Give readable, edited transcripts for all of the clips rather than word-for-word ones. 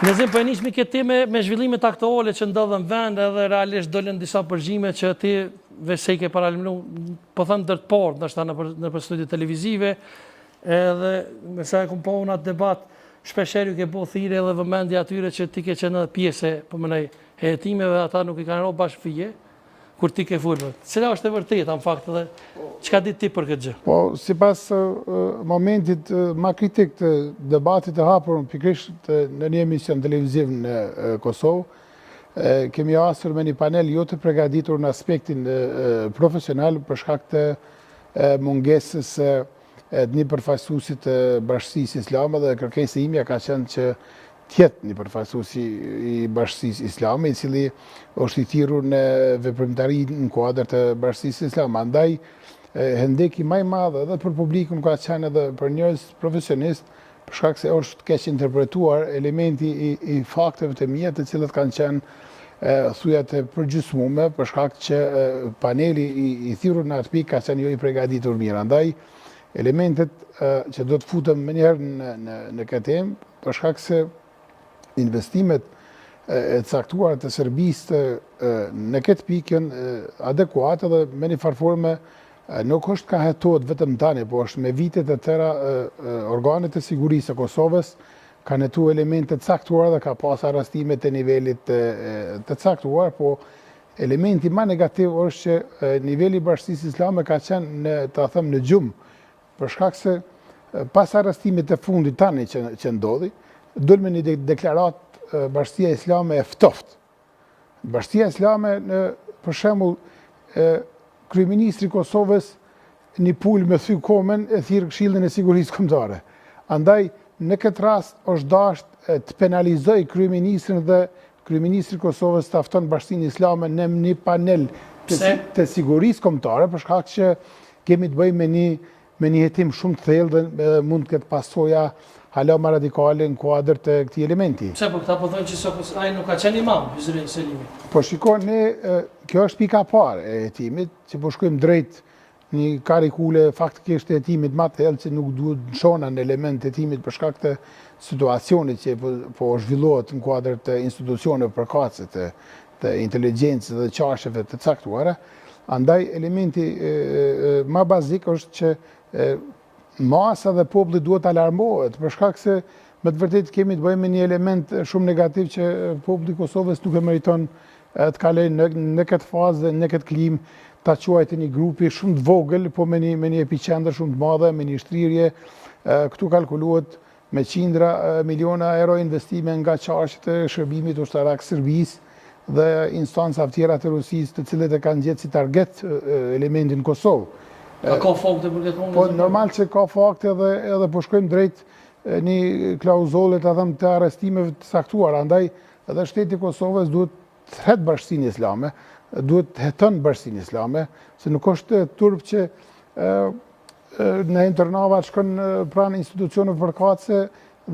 Nezim, po e nismi këtë teme me zhvillimet aktuale që ndodhen në vend, edhe realisht dolën disa përgjime që ti veç se i ke paralimru, po thënë dërtëport, nështë në për studio televizive, edhe me sa e kumë po unë atë debat, shpesher ju ke po thire edhe vëmendja atyre që ti ke qenë pjese, po mënej, e jetimeve, ata nuk i kanë ro bashkë fije, kur ti ke fulme. Cila është e vërteta, në fakt, dhe çka di ti për këtë gjë? Po, si pas momentit ma kritik të debatit të hapur pikrisht në një emision televiziv në Kosovë, kemi asur me një panel jo të përgatitur në aspektin profesional për shkak të mungesës të një përfaqësuesit të Bashkisë Islame, dhe kërkesa imja ka qenë që tjetë një përfaqësuesi i Bashkisë Islame, i cili është i thirrur në veprimtari në kuadër të Bashkisë Islame. Andaj, hendeki më i madh edhe për publikun ka qenë edhe për njerëz profesionist, për shkak se është keq interpretuar elementi i fakteve të mia, të cilat kanë qenë thuja të përgjysmume, për shkak që paneli i thirrur në atë pikë ka qenë jo i përgatitur mirë. Andaj, elementet që do të futem më njëherë në këtë temë, për shkak se investimet e caktuara të Serbisë në këtë pikë janë adekuate dhe me një farforme nuk është ka hetohet vetëm tani, po është me vitet e tëra organet e sigurisë e Kosovës kanë hetu elemente të caktuara dhe ka pas arrestime të nivelit të caktuar, po elementi më negativ është që niveli i Bashkisë Islame ka qenë në gjumë, për shkak se pas arrestimit të fundit tani që ndodhi, dul me një deklarat Bashkia Islame e ftoft. Bashkia Islame, për shembull, kryeministri i Kosovës një pul me thy komen e thirr Këshillin e Sigurisë Kombëtare. Andaj, në këtë rast është dashur të penalizoj kryeministrin dhe kryeministri i Kosovës të fton Bashkinë Islame në një panel të sigurisë kombëtare, për shkak që kemi të bëjmë me një hetim shumë të thellë dhe mund të ketë pasoja hala më radikale në kuadër të këtij elementi. Pse po këta po thonë që ai nuk ka qenë imam, Yzri Selimi. Po shikoj, kjo është pika parë e hetimit, që po shkojmë drejt një karikule faktikisht e hetimit më të thellë, që nuk duhet nshona në element të hetimit për shkak të situacionit që po zhvillohet në kuadër të institucioneve përkatëse të inteligjencës dhe çështjeve të caktuara. Andaj elementi më bazik është që masa dhe populli duhet alarmohet, për shkak se me të vërtetë kemi të bëjmë me një element shumë negativ që populli i Kosovës nuk e meriton të kalojë në këtë fazë dhe në këtë klimë, ta quajtë një grupi shumë të vogël, po me një epiqendër shumë të madhe, me një shtrirje. Këtu kalkulohet me qindra miliona euro investime nga çarqet e shërbimit ushtarak Serbisë dhe instanca tjera të Rusisë, të cilët e kanë gjetë si target elementin Kosovë. Ka fakte për këtë punë? Po normal që ka fakte edhe po shkojmë drejt një klauzole të arrestimeve të saktuara. Andaj edhe shteti i Kosovës duhet të hetë Bashkinë Islame, duhet të heton Bashkinë Islame, se nuk është turp që në internavat shkon pranë institucioneve përkatëse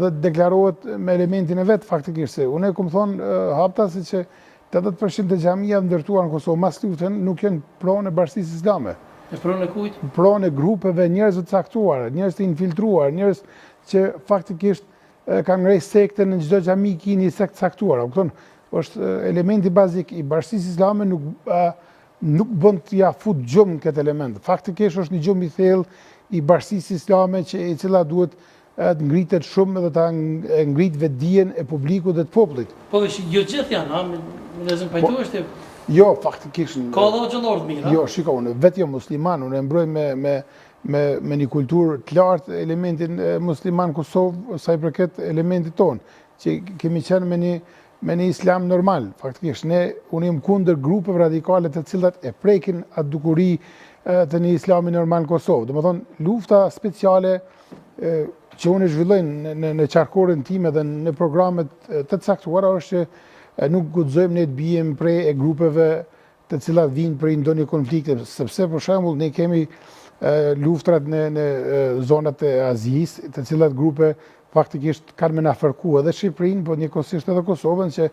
dhe deklarohet me elementin e vet faktikisht. Se unë kam thonë hapta se që 80% e xhamia ndërtuar në Kosovë mas luftën nuk janë pronë e Bashkisë Islame. E pronë e kujt? Pronë e grupeve, njerëz të caktuar, njerëz të infiltruar, njerëz që faktikisht kanë ngrej sekte në çdo xhami ki një sekt caktuar. Është elementi bazik i Bashkisë Islame, nuk bën të ja fut gjumë këtë element. Faktikisht është një gjumë i thellë i Bashkisë Islame i cila duhet të ngritet shumë dhe ta ngrit vetdijen e publikut dhe të popullit. Po jo gjithë janë, nezëm pajtu është. Jo, faktikisht. Ka dhe gjallorë të mira. Jo, shiko, unë vetë jo musliman, unë e mbroj me një kulturë të lartë elementin musliman Kosovë, sa i përket elementit tonë, që kemi qenë me një islam normal, faktikisht. Unë jam kundër grupeve radikale të cilat e prekin atë dukuri të një islami normal në Kosovë. Dhe më thonë, lufta speciale që unë e zhvillojnë në qarkorin time dhe në programet të caktuara është që nuk guxojmë ne të bijmë prej e grupeve të cilat vinë prej ndonjë konflikte, sepse për shembull ne kemi luftrat në zonat e Azisë, të cilat grupe faktikisht kanë me na fërku edhe Shqipërinë, po njëkohësisht edhe Kosovën, që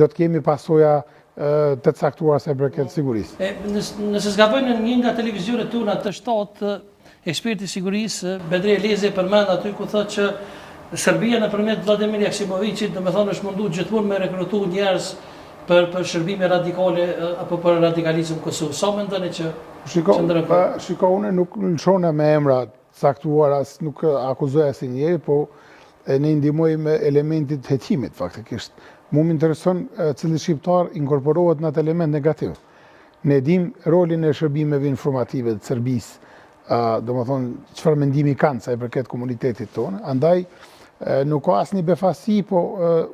do të kemi pasoja të caktuara sa për këtë sigurisë. Nëse zgabojnë në një nga televizionet tona të shtatë, eksperti i sigurisë Bedri Elezi përmend aty ku thotë që Serbia nëpërmjet Vladimir Jaksimovicit, domethënë është mundu gjithmonë me rekrutu njerëz për shërbime radikale apo për radikalizëm në Kosovë. Sa mendoni që Shiko, unë nuk lëshona me emra caktuar, as nuk akuzoj asnjë njeri, po ne ndihmoj me elementit hetimit faktikisht. Mu më intereson cili shqiptar inkorporohet në atë element negativ. Ne dim rolin e shërbimeve informative të Serbisë, domethënë çfarë mendimi kanë sa i përket komunitetit tonë. Andaj nuk ka asnjë befasi, po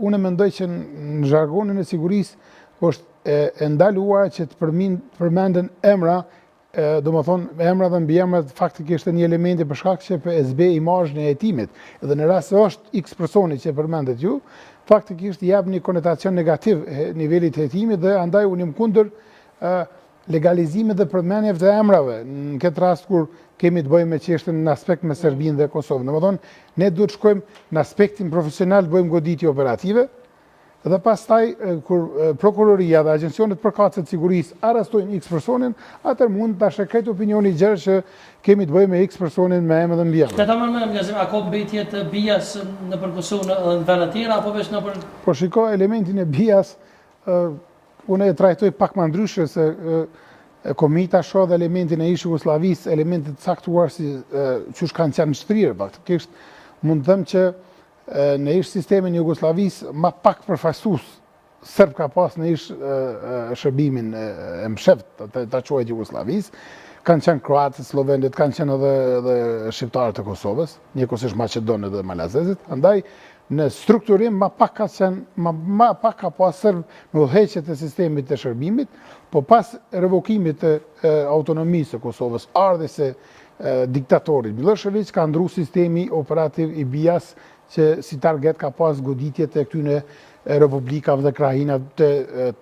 unë mendoj që në zhargonin e sigurisë është e ndaluar që të përmenden emra, domethënë emra dhe mbiemrat faktikisht një elementi për shkak që për SB imazhin e hetimit. Edhe në rast se është X personi që përmendet ju, faktikisht jep një konotacion negativ nivelit të hetimit dhe andaj unë jam kundër legalizimit dhe përmendjeve të emrave. Në këtë rast kur kemi të bëjmë me çështën në aspekt me Serbinë dhe Kosovën. Domethënë, ne duhet të shkojmë në aspektin profesional, të bëjmë goditje operative, dhe pastaj kur prokuroria dhe agjencionet përkatëse të sigurisë arrestojnë X personin, atëherë mund ta shkret opinioni i gjerë që kemi të bëjmë me X personin me emër dhe mbiemër. Këta më a ka mbetje të bias nëpër Kosovë në vende të tjera apo vetëm nëpër? Po shiko, elementin e bias unë e trajtoj pak më ndryshe se komita shoh dhe elementin e ish Jugosllavisë, elementet të caktuar si çush kanë qenë shtrirë faktikisht. Mund të them që në ish sistemin e Jugosllavisë ma pak përfaqësues serb ka pas në ish shërbimin e msheft ta quajt Jugosllavisë. Kanë qenë kroatët, slovenët, kanë qenë edhe shqiptarët e Kosovës, njëkohësisht maqedonët dhe malazezët. Andaj në strukturim ma pak ka pas serb në udhëheqjet e sistemit të shërbimit, po pas revokimit të autonomisë së Kosovës, ardhjes së diktatorit Milošević, ka ndru sistemi operativ i BIAS që si target ka pas goditjet e këtyne republikave dhe krahinat të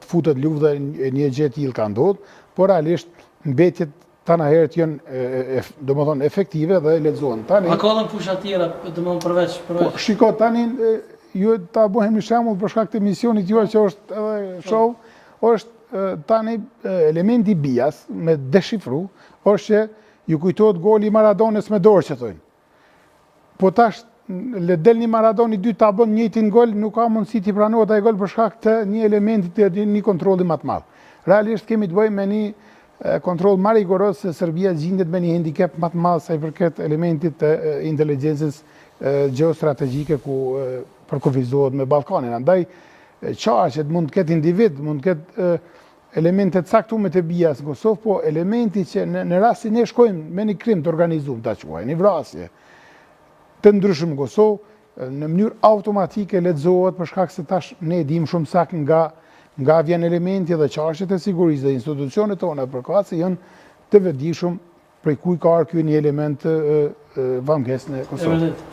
futet luftë dhe një gjë e tillë ka ndodhur, por realisht mbetjet tana herët janë domethënë efektive dhe lexohen. Tani a ka edhe fusha të tjera domethënë përveç. Shiko, tani ju ta bëhemi shembull për shkak të misionit juaj që është edhe show, është tani elementi BIAS me deshifru, është që ju kujtohet goli i Maradonës me dorë që thonë. Po tash le del një Maradoni 2 ta bën njëjtin gol, nuk ka mundësi t'i pranohet ai gol për shkak të një elementi të një kontrolli më të madh. Realisht kemi të bëjmë me një kontroll më rigoroz se Serbia gjendet me një handicap më të madh sa i përket elementit të inteligjencës gjeostrategjike ku përkufizohet me Ballkanin. Andaj çfarë mund të ketë individ, mund të ketë elemente të caktuara të BIAS në Kosovë, po elementi që në rastin ne shkojmë me një krim të organizuar, ta quajmë, një vrasje të ndryshme në Kosovë, në mënyrë automatike lexohet për shkak se tash ne dim shumë saktë nga vjen elementi dhe çarqet e sigurisë dhe institucionet tona përkatëse janë të vetëdijshëm prej kujt ka ardhur ky një element vangesë në Kosovë.